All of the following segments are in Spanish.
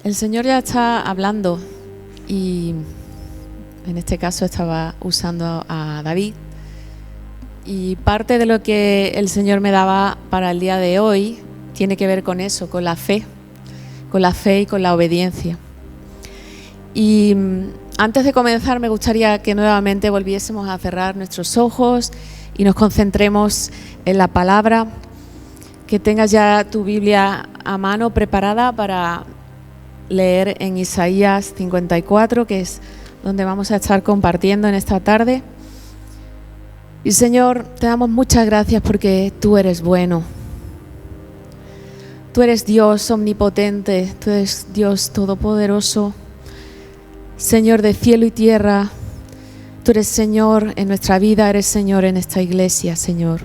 El Señor ya está hablando y en este caso estaba usando a David, y parte de lo que el Señor me daba para el día de hoy tiene que ver con eso, con la fe y con la obediencia. Y antes de comenzar me gustaría que nuevamente volviésemos a cerrar nuestros ojos y nos concentremos en la palabra. Que tengas ya tu Biblia a mano preparada para leer en Isaías 54, que es donde vamos a estar compartiendo en esta tarde. Y Señor, te damos muchas gracias porque tú eres bueno. Tú eres Dios omnipotente, tú eres Dios todopoderoso, Señor de cielo y tierra. Tú eres Señor en nuestra vida, eres Señor en esta iglesia, Señor,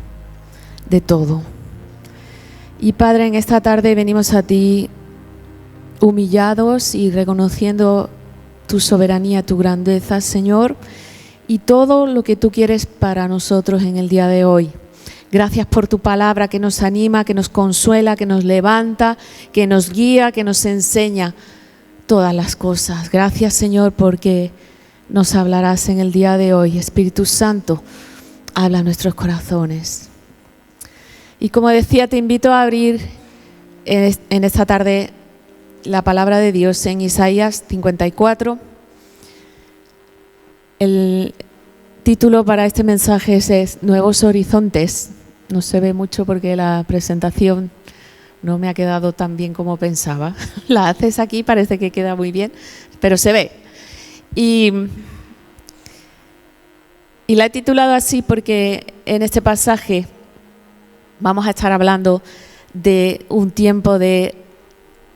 de todo. Y Padre, en esta tarde venimos a ti humillados y reconociendo tu soberanía, tu grandeza, Señor, y todo lo que tú quieres para nosotros en el día de hoy. Gracias por tu palabra que nos anima, que nos consuela, que nos levanta, que nos guía, que nos enseña todas las cosas. Gracias, Señor, porque nos hablarás en el día de hoy. Espíritu Santo, habla a nuestros corazones. Y como decía, te invito a abrir en esta tarde la palabra de Dios en Isaías 54. El título para este mensaje es Nuevos Horizontes. No se ve mucho porque la presentación no me ha quedado tan bien como pensaba. La haces aquí, parece que queda muy bien, pero se ve. Y la he titulado así porque en este pasaje vamos a estar hablando de un tiempo de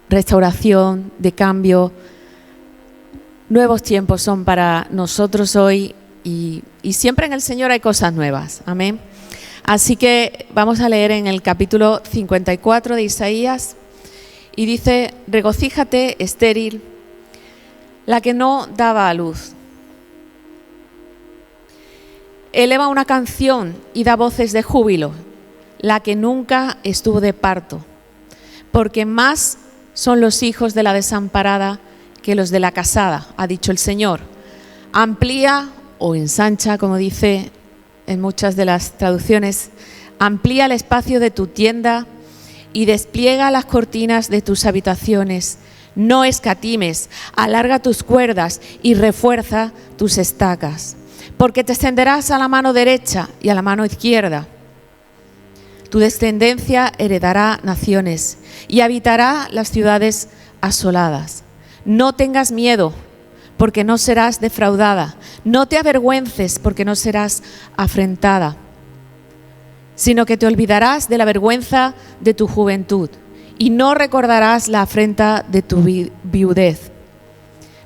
restauración, de cambio. Nuevos tiempos son para nosotros hoy y siempre en el Señor hay cosas nuevas. Amén. Así que vamos a leer en el capítulo 54 de Isaías y dice: regocíjate, estéril, la que no daba a luz. Eleva una canción y da voces de júbilo, la que nunca estuvo de parto, porque más son los hijos de la desamparada que los de la casada, ha dicho el Señor. Amplía o ensancha, como dice en muchas de las traducciones, amplía el espacio de tu tienda y despliega las cortinas de tus habitaciones. No escatimes, alarga tus cuerdas y refuerza tus estacas, porque te extenderás a la mano derecha y a la mano izquierda. Tu descendencia heredará naciones y habitará las ciudades asoladas. No tengas miedo, porque no serás defraudada. No te avergüences, porque no serás afrentada, sino que te olvidarás de la vergüenza de tu juventud y no recordarás la afrenta de tu viudez.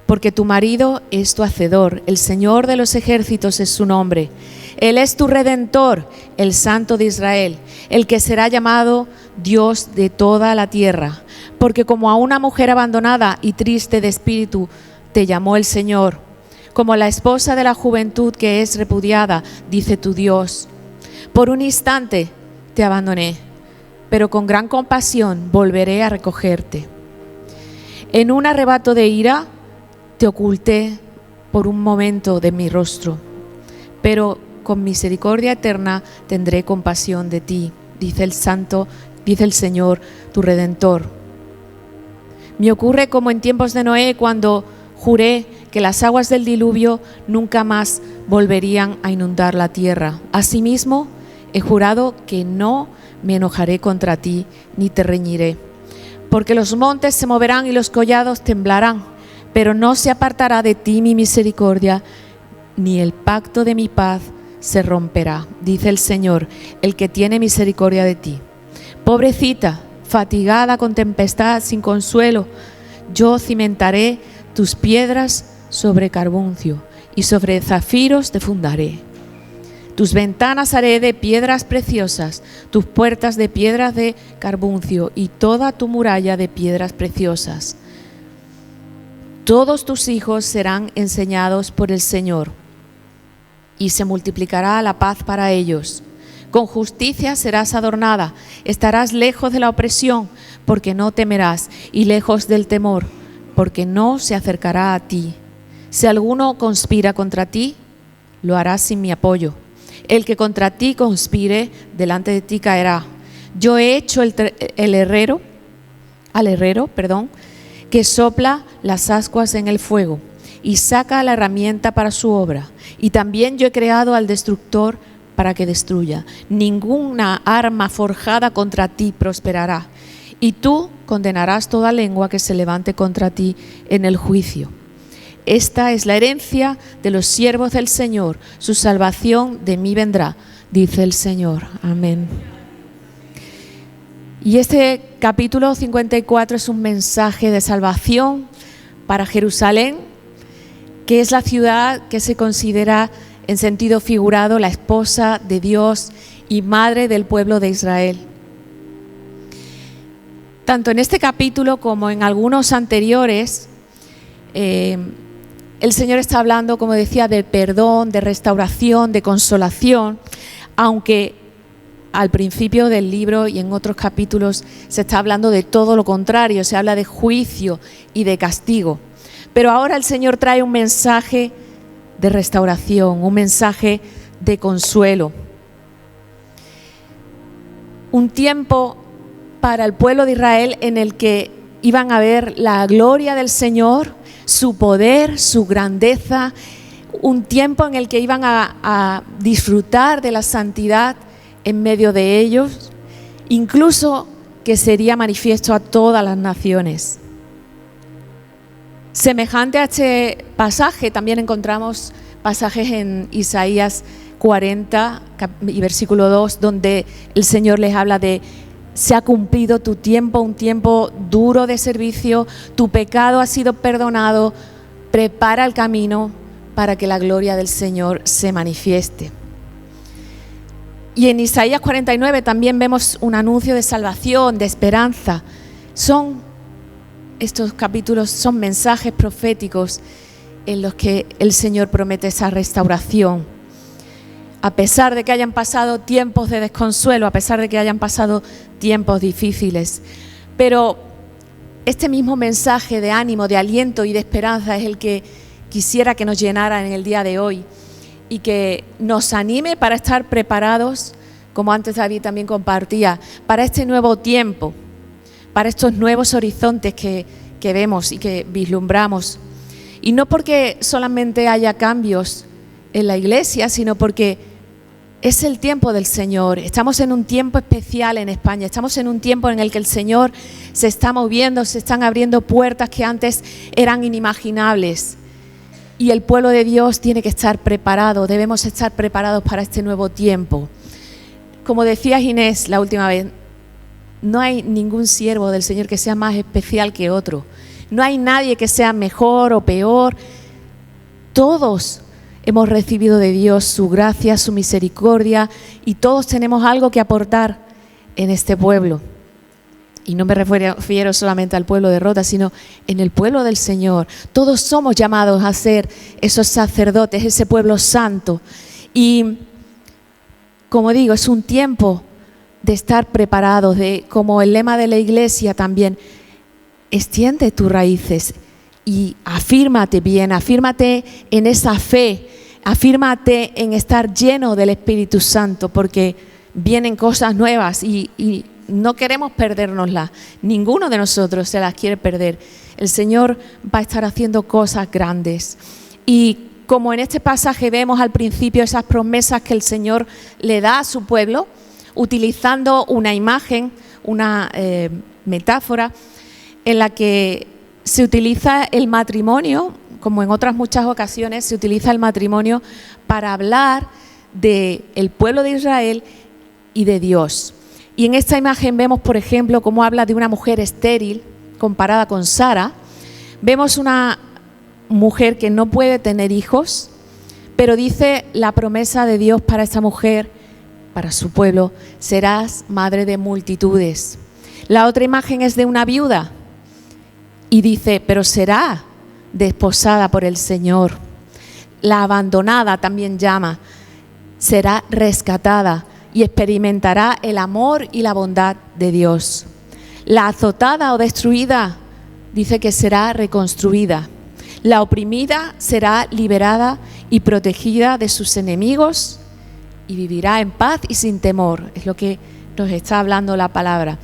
Porque tu marido es tu hacedor, el Señor de los ejércitos es su nombre. Él es tu Redentor, el Santo de Israel, el que será llamado Dios de toda la tierra. Porque como a una mujer abandonada y triste de espíritu te llamó el Señor, como la esposa de la juventud que es repudiada, dice tu Dios. Por un instante te abandoné, pero con gran compasión volveré a recogerte. En un arrebato de ira te oculté por un momento de mi rostro, pero con misericordia eterna tendré compasión de ti, dice el Señor, tu Redentor. Me ocurre como en tiempos de Noé, cuando juré que las aguas del diluvio nunca más volverían a inundar la tierra. Asimismo, he jurado que no me enojaré contra ti ni te reñiré, porque los montes se moverán y los collados temblarán, pero no se apartará de ti mi misericordia, ni el pacto de mi paz se romperá, dice el Señor, el que tiene misericordia de ti. Pobrecita, fatigada con tempestad sin consuelo, yo cimentaré tus piedras sobre carbuncio y sobre zafiros te fundaré. Tus ventanas haré de piedras preciosas, tus puertas de piedras de carbuncio y toda tu muralla de piedras preciosas. Todos tus hijos serán enseñados por el Señor y se multiplicará la paz para ellos. Con justicia serás adornada, estarás lejos de la opresión, porque no temerás, y lejos del temor, porque no se acercará a ti. Si alguno conspira contra ti, lo hará sin mi apoyo. El que contra ti conspire, delante de ti caerá. Yo he hecho al herrero, que sopla las ascuas en el fuego y saca la herramienta para su obra. Y también yo he creado al destructor para que destruya. Ninguna arma forjada contra ti prosperará. Y tú condenarás toda lengua que se levante contra ti en el juicio. Esta es la herencia de los siervos del Señor. Su salvación de mí vendrá, dice el Señor. Amén. Y este capítulo 54 es un mensaje de salvación para Jerusalén, que es la ciudad que se considera en sentido figurado la esposa de Dios y madre del pueblo de Israel. Tanto en este capítulo como en algunos anteriores, el Señor está hablando, como decía, de perdón, de restauración, de consolación, aunque al principio del libro y en otros capítulos se está hablando de todo lo contrario, se habla de juicio y de castigo. Pero ahora el Señor trae un mensaje de restauración, un mensaje de consuelo. Un tiempo para el pueblo de Israel en el que iban a ver la gloria del Señor, su poder, su grandeza, un tiempo en el que iban a disfrutar de la santidad en medio de ellos, incluso que sería manifiesto a todas las naciones. Semejante a este pasaje, también encontramos pasajes en Isaías 40 y versículo 2, donde el Señor les habla de: se ha cumplido tu tiempo, un tiempo duro de servicio, tu pecado ha sido perdonado, prepara el camino para que la gloria del Señor se manifieste. Y en Isaías 49 también vemos un anuncio de salvación, de esperanza. Estos capítulos son mensajes proféticos en los que el Señor promete esa restauración. A pesar de que hayan pasado tiempos de desconsuelo, a pesar de que hayan pasado tiempos difíciles. Pero este mismo mensaje de ánimo, de aliento y de esperanza es el que quisiera que nos llenara en el día de hoy y que nos anime para estar preparados, como antes David también compartía, para este nuevo tiempo, para estos nuevos horizontes que vemos y que vislumbramos. Y no porque solamente haya cambios en la iglesia, sino porque es el tiempo del Señor. Estamos en un tiempo especial en España. Estamos en un tiempo en el que el Señor se está moviendo, se están abriendo puertas que antes eran inimaginables. Y el pueblo de Dios tiene que estar preparado. Debemos estar preparados para este nuevo tiempo. Como decía Inés la última vez, no hay ningún siervo del Señor que sea más especial que otro. No hay nadie que sea mejor o peor. Todos hemos recibido de Dios su gracia, su misericordia, y todos tenemos algo que aportar en este pueblo. Y no me refiero solamente al pueblo de Rota, sino en el pueblo del Señor. Todos somos llamados a ser esos sacerdotes, ese pueblo santo. Y como digo, es un tiempo de estar preparados, como el lema de la iglesia también, extiende tus raíces y afírmate bien, afírmate en esa fe, afírmate en estar lleno del Espíritu Santo, porque vienen cosas nuevas y no queremos perdérnoslas. Ninguno de nosotros se las quiere perder. El Señor va a estar haciendo cosas grandes. Y como en este pasaje vemos al principio esas promesas que el Señor le da a su pueblo, utilizando una imagen, una metáfora, en la que se utiliza el matrimonio, como en otras muchas ocasiones, se utiliza el matrimonio para hablar del pueblo de Israel y de Dios. Y en esta imagen vemos, por ejemplo, cómo habla de una mujer estéril comparada con Sara. Vemos una mujer que no puede tener hijos, pero dice la promesa de Dios para esta mujer, para su pueblo: serás madre de multitudes. La otra imagen es de una viuda y dice, pero será desposada por el Señor. La abandonada también llama, será rescatada y experimentará el amor y la bondad de Dios. La azotada o destruida dice que será reconstruida. La oprimida será liberada y protegida de sus enemigos y vivirá en paz y sin temor. Es lo que nos está hablando la palabra.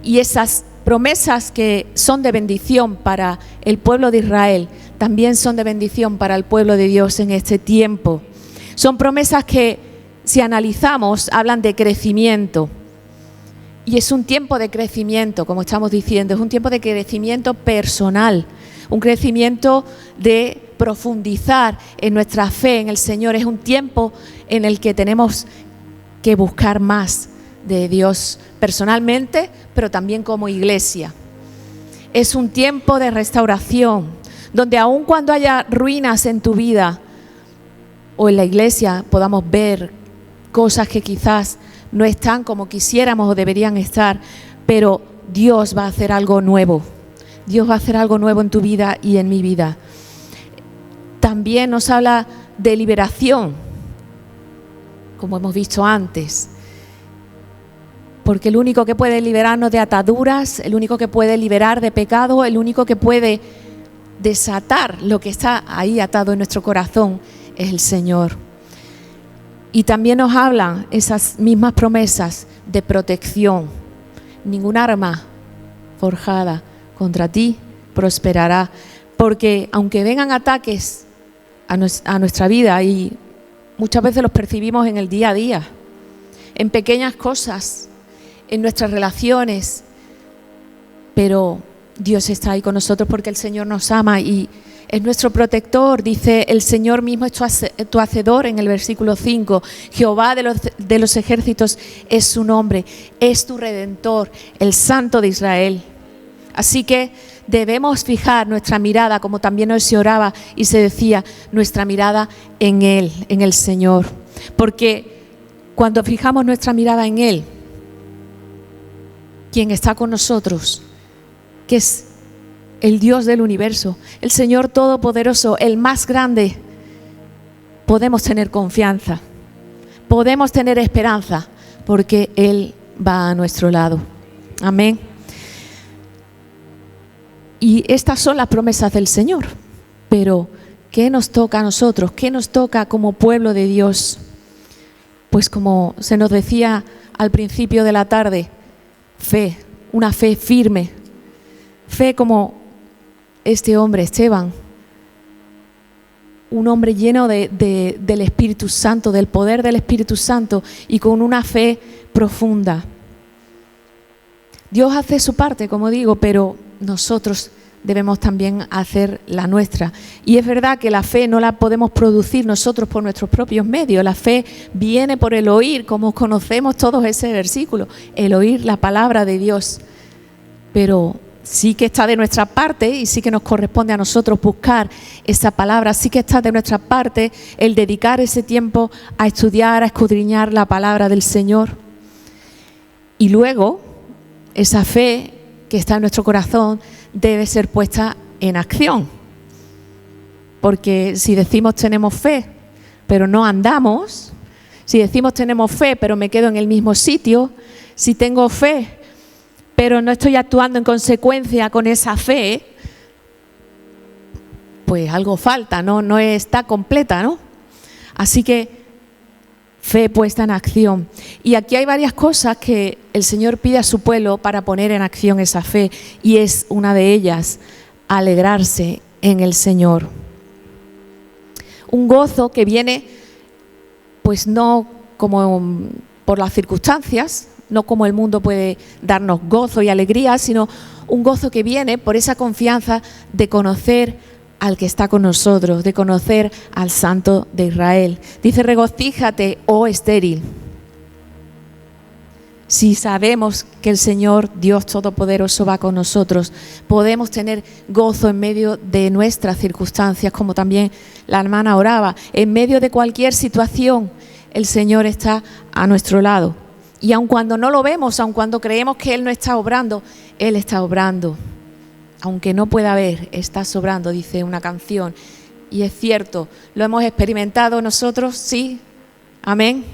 Y esas promesas que son de bendición para el pueblo de Israel, también son de bendición para el pueblo de Dios en este tiempo. Son promesas que, si analizamos, hablan de crecimiento. Y es un tiempo de crecimiento, como estamos diciendo, es un tiempo de crecimiento personal, un crecimiento de profundizar en nuestra fe en el Señor. Es un tiempo en el que tenemos que buscar más de Dios personalmente, pero también como iglesia. Es un tiempo de restauración, donde aun cuando haya ruinas en tu vida o en la iglesia podamos ver cosas que quizás no están como quisiéramos o deberían estar, pero Dios va a hacer algo nuevo. Dios va a hacer algo nuevo en tu vida y en mi vida. También nos habla de liberación, como hemos visto antes. Porque el único que puede liberarnos de ataduras, el único que puede liberar de pecado, el único que puede desatar lo que está ahí atado en nuestro corazón es el Señor. Y también nos hablan esas mismas promesas de protección. Ningún arma forjada contra ti prosperará, porque aunque vengan ataques a nuestra vida, y muchas veces los percibimos en el día a día, en pequeñas cosas, en nuestras relaciones, pero Dios está ahí con nosotros porque el Señor nos ama y es nuestro protector. Dice el Señor mismo es tu hacedor en el versículo 5. Jehová de los ejércitos es su nombre, es tu redentor, el Santo de Israel. Así que debemos fijar nuestra mirada, como también hoy se oraba y se decía, nuestra mirada en Él, en el Señor. Porque cuando fijamos nuestra mirada en Él, quien está con nosotros, que es el Dios del universo, el Señor Todopoderoso, el más grande, podemos tener confianza, podemos tener esperanza, porque Él va a nuestro lado. Amén. Y estas son las promesas del Señor. Pero, ¿qué nos toca a nosotros? ¿Qué nos toca como pueblo de Dios? Pues como se nos decía al principio de la tarde, fe, una fe firme. Fe como este hombre, Esteban, un hombre lleno del Espíritu Santo, del poder del Espíritu Santo y con una fe profunda. Dios hace su parte, como digo, pero nosotros debemos también hacer la nuestra. Y es verdad que la fe no la podemos producir nosotros por nuestros propios medios. La fe viene por el oír, como conocemos todos ese versículo, el oír la palabra de Dios. Pero sí que está de nuestra parte y sí que nos corresponde a nosotros buscar esa palabra. Sí que está de nuestra parte el dedicar ese tiempo a estudiar, a escudriñar la palabra del Señor. Y luego, esa fe que está en nuestro corazón debe ser puesta en acción. Porque si decimos tenemos fe, pero no andamos, si decimos tenemos fe, pero me quedo en el mismo sitio, si tengo fe, pero no estoy actuando en consecuencia con esa fe, pues algo falta, no está completa, ¿no? Así que fe puesta en acción. Y aquí hay varias cosas que el Señor pide a su pueblo para poner en acción esa fe. Y es una de ellas, alegrarse en el Señor. Un gozo que viene, pues no como por las circunstancias, no como el mundo puede darnos gozo y alegría, sino un gozo que viene por esa confianza de conocer al que está con nosotros, de conocer al Santo de Israel. Dice, regocíjate, oh estéril. Si sabemos que el Señor, Dios Todopoderoso, va con nosotros, podemos tener gozo en medio de nuestras circunstancias, como también la hermana oraba. En medio de cualquier situación, el Señor está a nuestro lado. Y aun cuando no lo vemos, aun cuando creemos que Él no está obrando, Él está obrando. Aunque no pueda ver, está sobrando, dice una canción. Y es cierto, lo hemos experimentado nosotros, sí, amén.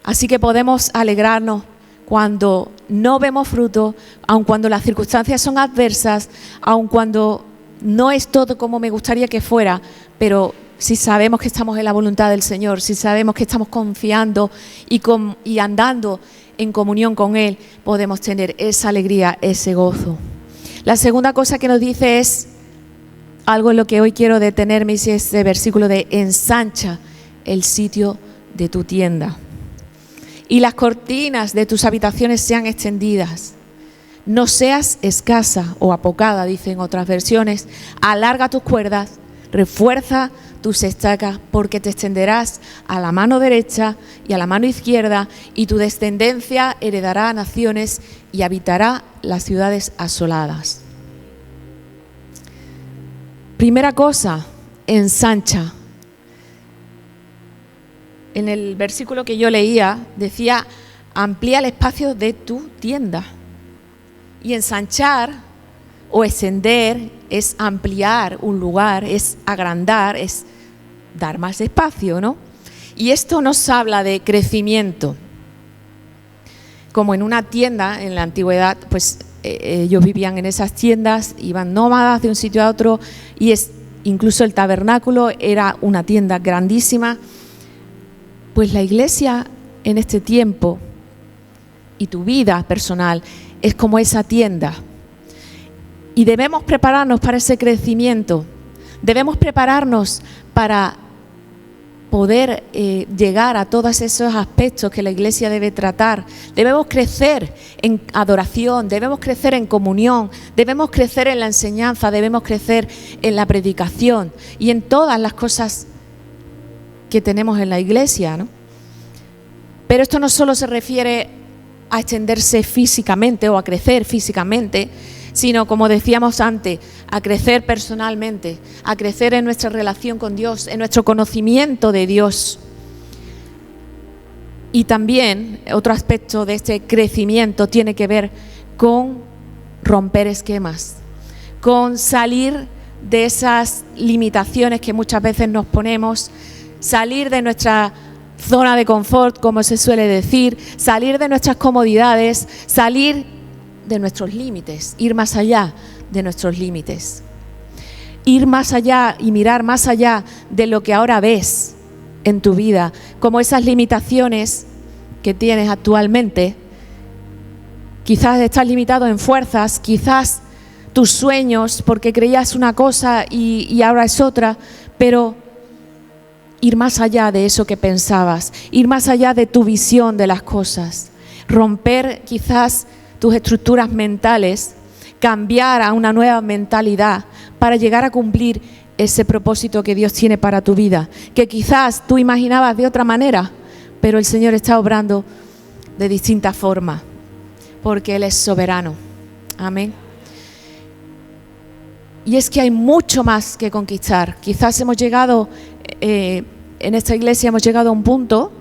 Así que podemos alegrarnos cuando no vemos fruto, aun cuando las circunstancias son adversas, aun cuando no es todo como me gustaría que fuera, pero si sabemos que estamos en la voluntad del Señor, si sabemos que estamos confiando y andando en comunión con Él, podemos tener esa alegría, ese gozo. La segunda cosa que nos dice es algo en lo que hoy quiero detenerme, y es este versículo de ensancha el sitio de tu tienda y las cortinas de tus habitaciones sean extendidas. No seas escasa o apocada, dicen otras versiones. Alarga tus cuerdas, refuerza tus estacas, porque te extenderás a la mano derecha y a la mano izquierda, y tu descendencia heredará naciones y habitará las ciudades asoladas. Primera cosa, ensancha. En el versículo que yo leía decía, amplía el espacio de tu tienda. Y ensanchar o extender es ampliar un lugar, es agrandar, es dar más espacio, ¿no? Y esto nos habla de crecimiento. Como en una tienda en la antigüedad, pues ellos vivían en esas tiendas, iban nómadas de un sitio a otro, y incluso el tabernáculo era una tienda grandísima. Pues la iglesia en este tiempo y tu vida personal es como esa tienda. Y debemos prepararnos para ese crecimiento. Debemos prepararnos para poder llegar a todos esos aspectos que la iglesia debe tratar. Debemos crecer en adoración, debemos crecer en comunión, debemos crecer en la enseñanza, debemos crecer en la predicación y en todas las cosas que tenemos en la iglesia, ¿no? Pero esto no solo se refiere a extenderse físicamente o a crecer físicamente, sino, como decíamos antes, a crecer personalmente, a crecer en nuestra relación con Dios, en nuestro conocimiento de Dios. Y también otro aspecto de este crecimiento tiene que ver con romper esquemas, con salir de esas limitaciones que muchas veces nos ponemos, salir de nuestra zona de confort, como se suele decir, salir de nuestras comodidades, salir de nuestros límites, ir más allá de nuestros límites, ir más allá y mirar más allá de lo que ahora ves en tu vida, como esas limitaciones que tienes actualmente. Quizás estás limitado en fuerzas, quizás tus sueños, porque creías una cosa y ahora es otra, pero ir más allá de eso que pensabas, ir más allá de tu visión de las cosas, romper quizás tus estructuras mentales, cambiar a una nueva mentalidad para llegar a cumplir ese propósito que Dios tiene para tu vida, que quizás tú imaginabas de otra manera, pero el Señor está obrando de distinta forma, porque Él es soberano. Amén. Y es que hay mucho más que conquistar. Quizás hemos llegado, en esta iglesia hemos llegado a un punto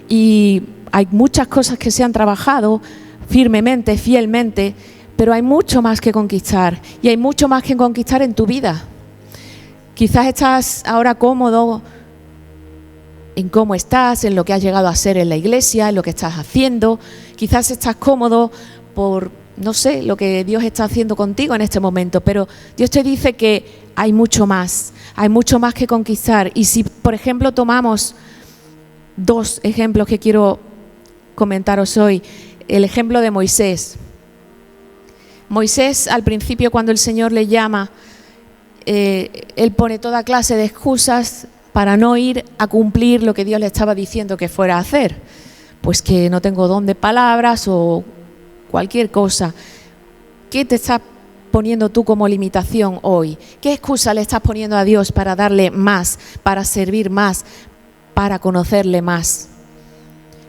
y hay muchas cosas que se han trabajado firmemente, fielmente, pero hay mucho más que conquistar y hay mucho más que conquistar en tu vida. Quizás estás ahora cómodo en cómo estás, en lo que has llegado a ser en la iglesia, en lo que estás haciendo. Quizás estás cómodo por, no sé, lo que Dios está haciendo contigo en este momento, pero Dios te dice que hay mucho más que conquistar. Y si, por ejemplo, tomamos dos ejemplos que quiero comentaros hoy. El ejemplo de Moisés. Moisés, al principio, cuando el Señor le llama, él pone toda clase de excusas para no ir a cumplir lo que Dios le estaba diciendo que fuera a hacer. Pues que no tengo don de palabras o cualquier cosa. ¿Qué te estás poniendo tú como limitación hoy? ¿Qué excusa le estás poniendo a Dios para darle más, para servir más, para conocerle más?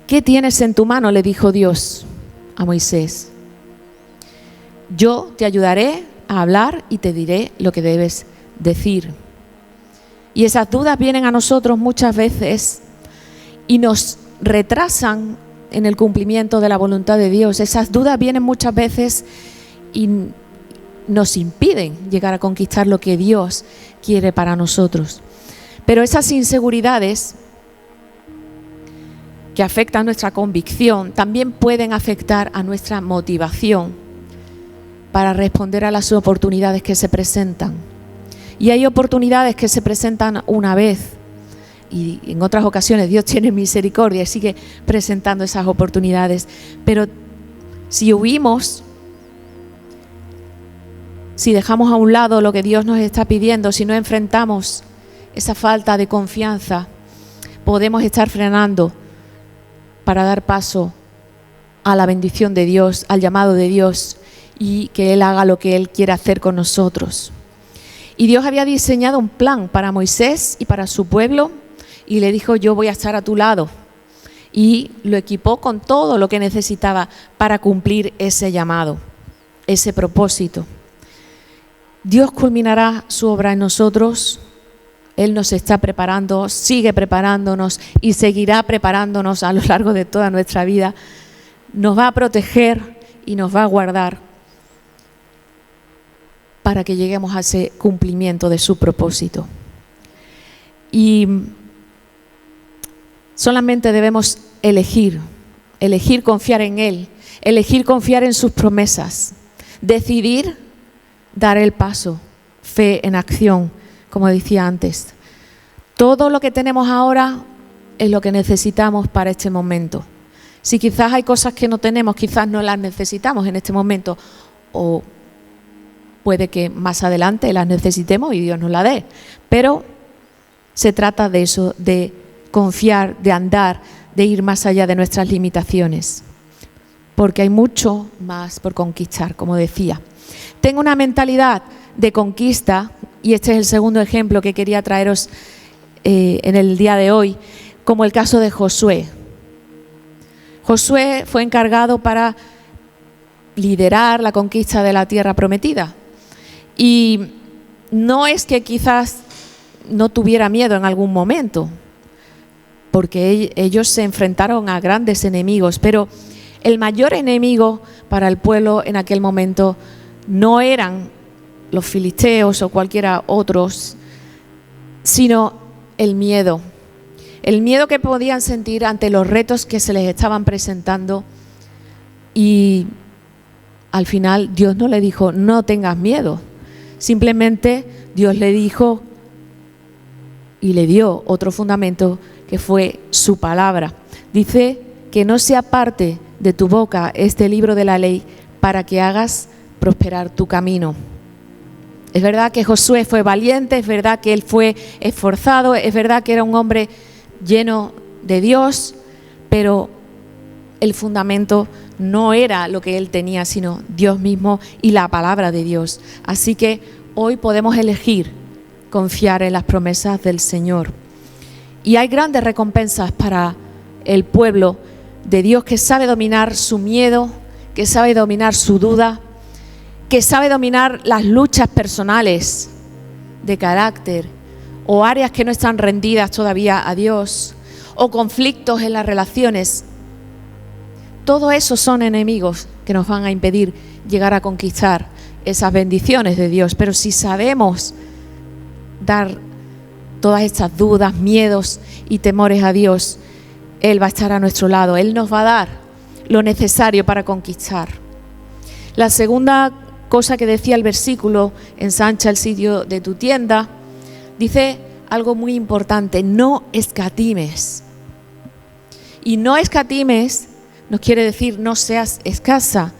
¿Qué tienes en tu mano?, le dijo Dios a Moisés. Yo te ayudaré a hablar y te diré lo que debes decir. Y esas dudas vienen a nosotros muchas veces y nos retrasan en el cumplimiento de la voluntad de Dios. Esas dudas vienen muchas veces y nos impiden llegar a conquistar lo que Dios quiere para nosotros. Pero esas inseguridades que afectan nuestra convicción, también pueden afectar a nuestra motivación para responder a las oportunidades que se presentan. Y hay oportunidades que se presentan una vez y en otras ocasiones Dios tiene misericordia y sigue presentando esas oportunidades. Pero si huimos, si dejamos a un lado lo que Dios nos está pidiendo, si no enfrentamos esa falta de confianza, podemos estar frenando para dar paso a la bendición de Dios, al llamado de Dios y que Él haga lo que Él quiere hacer con nosotros. Y Dios había diseñado un plan para Moisés y para su pueblo y le dijo: yo voy a estar a tu lado. Y lo equipó con todo lo que necesitaba para cumplir ese llamado, ese propósito. Dios culminará su obra en nosotros. Él nos está preparando, sigue preparándonos y seguirá preparándonos a lo largo de toda nuestra vida. Nos va a proteger y nos va a guardar para que lleguemos a ese cumplimiento de su propósito. Y solamente debemos elegir confiar en Él, elegir confiar en sus promesas, decidir dar el paso, fe en acción. Como decía antes, todo lo que tenemos ahora es lo que necesitamos para este momento. Si quizás hay cosas que no tenemos, quizás no las necesitamos en este momento, o puede que más adelante las necesitemos y Dios nos la dé. Pero se trata de eso, de confiar, de andar, de ir más allá de nuestras limitaciones, porque hay mucho más por conquistar, como decía. Tengo una mentalidad de conquista. Y este es el segundo ejemplo que quería traeros en el día de hoy, como el caso de Josué. Josué fue encargado para liderar la conquista de la tierra prometida. Y no es que quizás no tuviera miedo en algún momento, porque ellos se enfrentaron a grandes enemigos, pero el mayor enemigo para el pueblo en aquel momento no eran los filisteos o cualquiera otros, sino el miedo que podían sentir ante los retos que se les estaban presentando. Y al final Dios no le dijo: no tengas miedo, simplemente Dios le dijo y le dio otro fundamento, que fue su palabra. Dice que no se aparte de tu boca este libro de la ley, para que hagas prosperar tu camino. Es verdad que Josué fue valiente, es verdad que él fue esforzado, es verdad que era un hombre lleno de Dios, pero el fundamento no era lo que él tenía, sino Dios mismo y la palabra de Dios. Así que hoy podemos elegir confiar en las promesas del Señor. Y hay grandes recompensas para el pueblo de Dios que sabe dominar su miedo, que sabe dominar su duda, que sabe dominar las luchas personales de carácter o áreas que no están rendidas todavía a Dios o conflictos en las relaciones. Todo eso son enemigos que nos van a impedir llegar a conquistar esas bendiciones de Dios. Pero si sabemos dar todas estas dudas, miedos y temores a Dios, Él va a estar a nuestro lado. Él nos va a dar lo necesario para conquistar. La segunda cosa que decía el versículo: ensancha el sitio de tu tienda, dice algo muy importante: no escatimes. Y no escatimes nos quiere decir no seas escasa,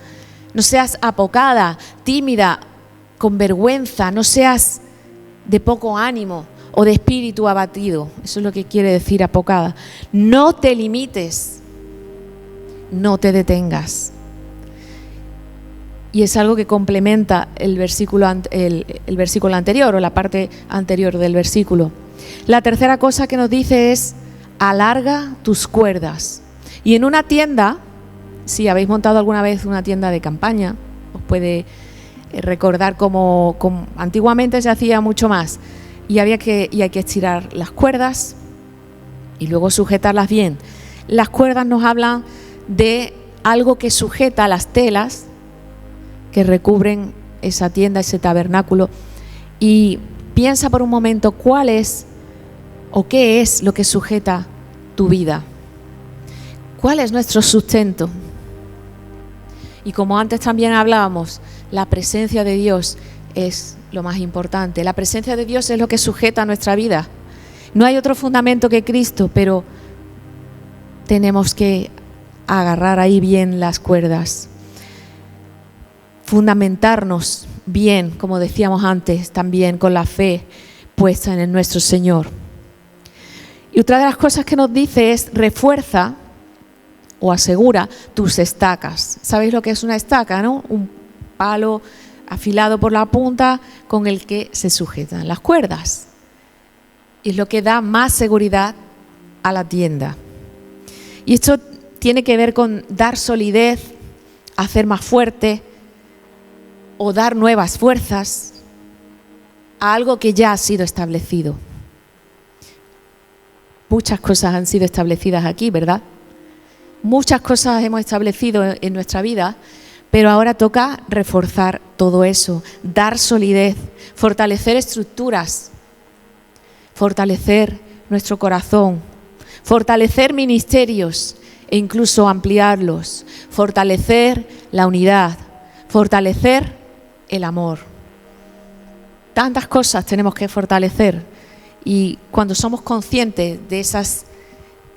no seas apocada, tímida, con vergüenza, no seas de poco ánimo o de espíritu abatido. Eso es lo que quiere decir apocada. No te limites, no te detengas. Y es algo que complementa el versículo anterior, o la parte anterior del versículo. La tercera cosa que nos dice es: alarga tus cuerdas. Y en una tienda, si habéis montado alguna vez una tienda de campaña, os puede recordar cómo antiguamente se hacía mucho más. Y hay que estirar las cuerdas y luego sujetarlas bien. Las cuerdas nos hablan de algo que sujeta las telas que recubren esa tienda, ese tabernáculo. Y piensa por un momento cuál es o qué es lo que sujeta tu vida. ¿Cuál es nuestro sustento? Y como antes también hablábamos, la presencia de Dios es lo más importante. La presencia de Dios es lo que sujeta nuestra vida. No hay otro fundamento que Cristo, pero tenemos que agarrar ahí bien las cuerdas. Fundamentarnos bien, como decíamos antes, también con la fe puesta en nuestro Señor. Y otra de las cosas que nos dice es: refuerza o asegura tus estacas. ¿Sabéis lo que es una estaca, no? Un palo afilado por la punta con el que se sujetan las cuerdas. Y es lo que da más seguridad a la tienda. Y esto tiene que ver con dar solidez, hacer más fuerte o dar nuevas fuerzas a algo que ya ha sido establecido. Muchas cosas han sido establecidas aquí, ¿verdad? Muchas cosas hemos establecido en nuestra vida, pero ahora toca reforzar todo eso, dar solidez, fortalecer estructuras, fortalecer nuestro corazón, fortalecer ministerios e incluso ampliarlos, fortalecer la unidad, fortalecer el amor. Tantas cosas tenemos que fortalecer, y cuando somos conscientes de esas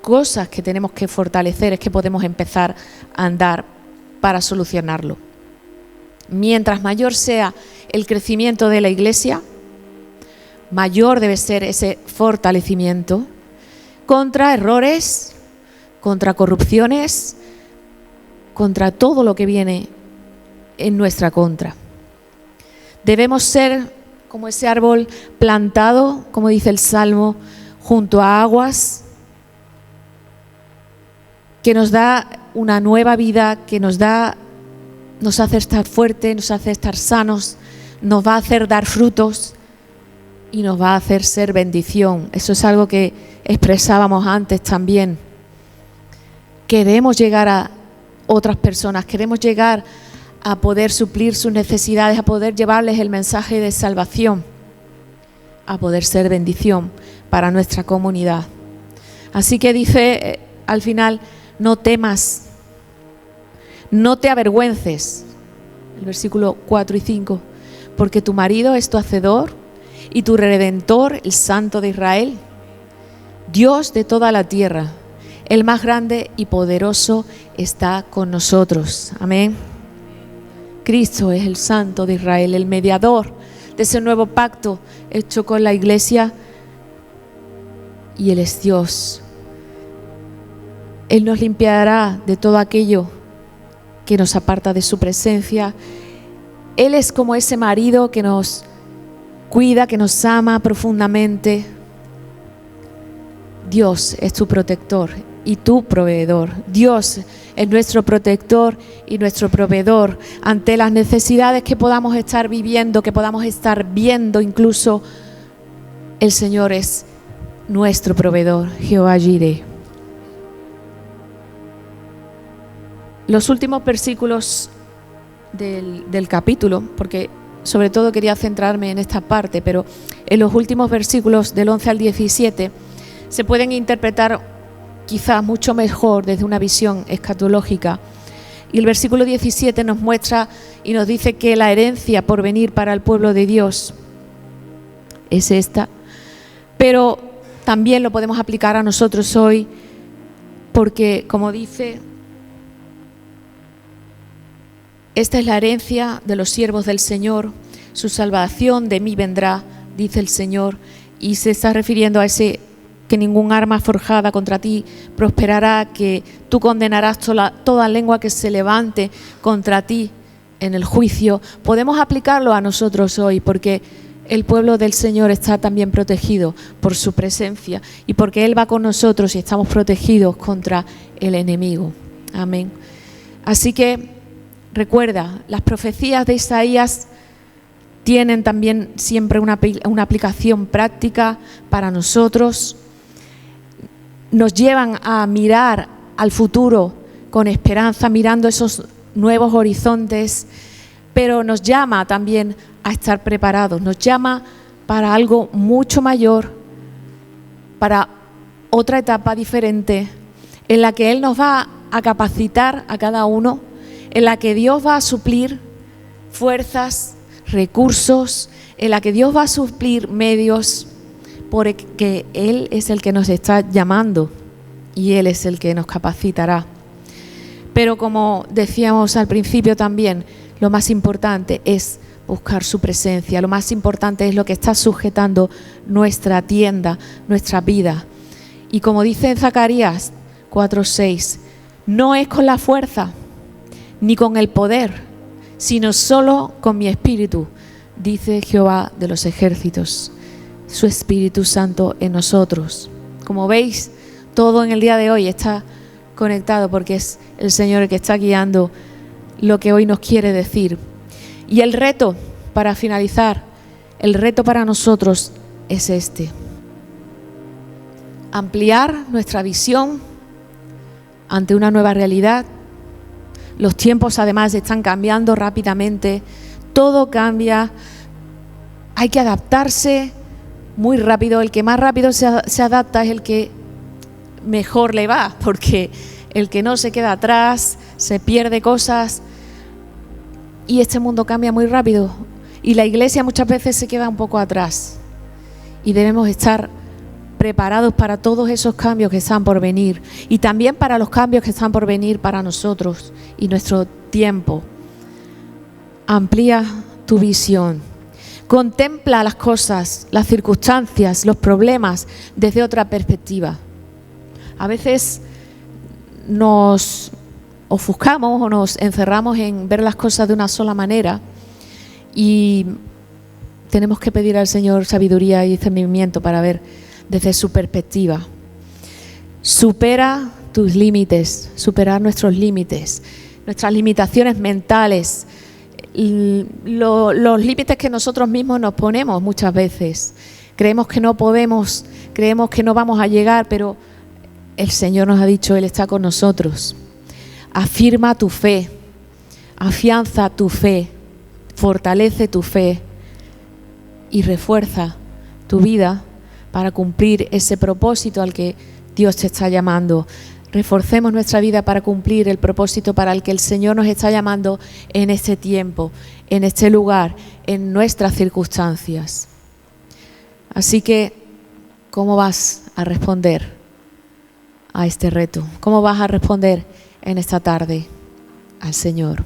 cosas que tenemos que fortalecer es que podemos empezar a andar para solucionarlo. Mientras mayor sea el crecimiento de la Iglesia, mayor debe ser ese fortalecimiento contra errores, contra corrupciones, contra todo lo que viene en nuestra contra. Debemos ser como ese árbol plantado, como dice el Salmo, junto a aguas, que nos da una nueva vida, que nos hace estar fuertes, nos hace estar sanos, nos va a hacer dar frutos y nos va a hacer ser bendición. Eso es algo que expresábamos antes también. Queremos llegar a otras personas, queremos llegar a poder suplir sus necesidades, a poder llevarles el mensaje de salvación, a poder ser bendición para nuestra comunidad. Así que dice al final: no temas, no te avergüences, el versículo 4 y 5, porque tu marido es tu hacedor y tu redentor, el Santo de Israel, Dios de toda la tierra, el más grande y poderoso, está con nosotros. Amén. Cristo es el Santo de Israel, el mediador de ese nuevo pacto hecho con la Iglesia, y Él es Dios. Él nos limpiará de todo aquello que nos aparta de su presencia. Él es como ese marido que nos cuida, que nos ama profundamente. Dios es tu protector y tu proveedor. Dios es nuestro protector y nuestro proveedor ante las necesidades que podamos estar viviendo, que podamos estar viendo incluso. El Señor es nuestro proveedor, Jehová Jireh. Los últimos versículos del capítulo, porque sobre todo quería centrarme en esta parte, pero en los últimos versículos del 11 al 17 se pueden interpretar quizás mucho mejor desde una visión escatológica. Y el versículo 17 nos muestra y nos dice que la herencia por venir para el pueblo de Dios es esta, pero también lo podemos aplicar a nosotros hoy, porque como dice: esta es la herencia de los siervos del Señor, su salvación de mí vendrá, dice el Señor. Y se está refiriendo a ese que ningún arma forjada contra ti prosperará, que tú condenarás toda lengua que se levante contra ti en el juicio. Podemos aplicarlo a nosotros hoy, porque el pueblo del Señor está también protegido por su presencia y porque Él va con nosotros y estamos protegidos contra el enemigo. Amén. Así que recuerda, las profecías de Isaías tienen también siempre una aplicación práctica para nosotros. Nos llevan a mirar al futuro con esperanza, mirando esos nuevos horizontes, pero nos llama también a estar preparados, nos llama para algo mucho mayor, para otra etapa diferente en la que Él nos va a capacitar a cada uno, en la que Dios va a suplir fuerzas, recursos, en la que Dios va a suplir medios, porque Él es el que nos está llamando y Él es el que nos capacitará. Pero como decíamos al principio también, lo más importante es buscar su presencia, lo más importante es lo que está sujetando nuestra tienda, nuestra vida. Y como dice en Zacarías 4:6, no es con la fuerza ni con el poder, sino solo con mi espíritu, dice Jehová de los ejércitos, su Espíritu Santo en nosotros. Como veis, todo en el día de hoy está conectado porque es el Señor el que está guiando lo que hoy nos quiere decir. Y el reto, para finalizar, el reto para nosotros es este: ampliar nuestra visión ante una nueva realidad. Los tiempos además están cambiando rápidamente, todo cambia, hay que adaptarse muy rápido. El que más rápido se adapta es el que mejor le va, porque el que no se queda atrás, se pierde cosas, y este mundo cambia muy rápido y la iglesia muchas veces se queda un poco atrás, y debemos estar preparados para todos esos cambios que están por venir y también para los cambios que están por venir para nosotros y nuestro tiempo. Amplía tu visión, contempla las cosas, las circunstancias, los problemas desde otra perspectiva. A veces nos ofuscamos o nos encerramos en ver las cosas de una sola manera y tenemos que pedir al Señor sabiduría y discernimiento para ver desde su perspectiva. Supera tus límites, superar nuestros límites, nuestras limitaciones mentales, los límites que nosotros mismos nos ponemos muchas veces. Creemos que no podemos, creemos que no vamos a llegar, pero el Señor nos ha dicho, Él está con nosotros. Afirma tu fe, afianza tu fe, fortalece tu fe y refuerza tu vida para cumplir ese propósito al que Dios te está llamando. Reforcemos nuestra vida para cumplir el propósito para el que el Señor nos está llamando en este tiempo, en este lugar, en nuestras circunstancias. Así que, ¿cómo vas a responder a este reto? ¿Cómo vas a responder en esta tarde al Señor?